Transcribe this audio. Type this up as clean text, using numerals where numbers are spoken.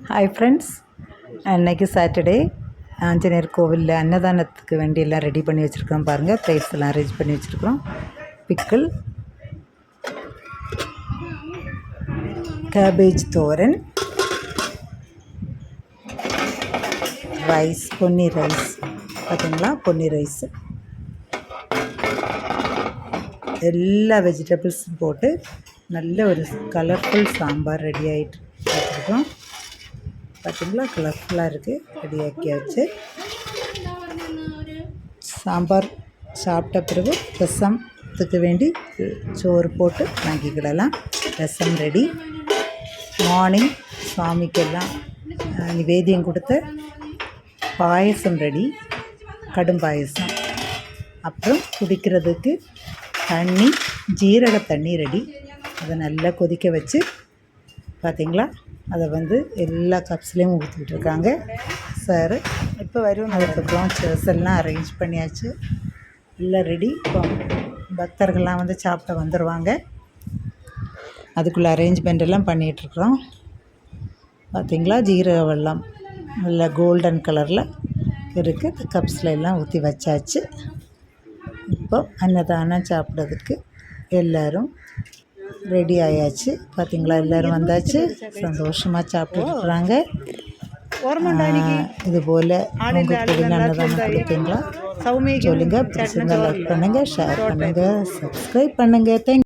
Hi friends, அன்றைக்கி Saturday Anjaneyar கோவிலில் அன்னதானத்துக்கு வேண்டி எல்லாம் ரெடி பண்ணி வச்சுருக்கோம். பாருங்கள், ப்ரைஸ் எல்லாம் அரேஞ்ச் பண்ணி வச்சுருக்கோம். Pickle, cabbage toran, rice, Ponni rice பார்த்திங்களா, பொன்னி ரைஸு, எல்லா வெஜிடபிள்ஸும் போட்டு நல்ல ஒரு கலர்ஃபுல் சாம்பார் ரெடி ஆகிட்டு வச்சுருக்கோம். பார்த்திங்களா, கலர்ஃபுல்லாக இருக்குது. ரெடியாக்கியாச்சு. சாம்பார் சாப்பிட்ட பிறகு ரசத்துக்கு வேண்டி சோறு போட்டு வாங்கிக்கிடலாம். ரசம் ரெடி. மார்னிங் சுவாமிக்கெல்லாம் நிவேதியம் கொடுத்து பாயசம் ரெடி, கடும் பாயசம். அப்புறம் குடிக்கிறதுக்கு தண்ணி, ஜீரக தண்ணி ரெடி. அதை நல்லா கொதிக்க வச்சு பார்த்திங்களா, அதை எல்லா கப்ஸ்லேயும் ஊற்றிட்டு இருக்காங்க சார். இப்போ வரும். அதுக்கப்புறம் சேர்ஸ் எல்லாம் அரேஞ்ச் பண்ணியாச்சு, எல்லாம் ரெடி. இப்போ பக்தர்கள்லாம் சாப்பிட வந்துடுவாங்க. அதுக்குள்ளே அரேஞ்ச்மெண்ட் எல்லாம் பண்ணிகிட்ருக்குறோம். பார்த்திங்களா, ஜீரக வெல்லம் நல்ல கோல்டன் கலரில் இருக்குது. கப்ஸில் எல்லாம் ஊற்றி வச்சாச்சு. இப்போ அன்னதானம் சாப்பிட்றதுக்கு எல்லோரும் ரெடி ஆயாச்சு. பார்த்திங்களா, எல்லோரும் வந்தாச்சு. சந்தோஷமாக சாப்பிட்டுருக்குறாங்க. இதுபோல் உங்கள் கோவில் அன்னதானம் கொடுப்பீங்களா சொல்லுங்கள். பிடிச்சிருந்தா லைக் பண்ணுங்கள், ஷேர் பண்ணுங்கள், சப்ஸ்கிரைப் பண்ணுங்கள். தேங்க்யூ.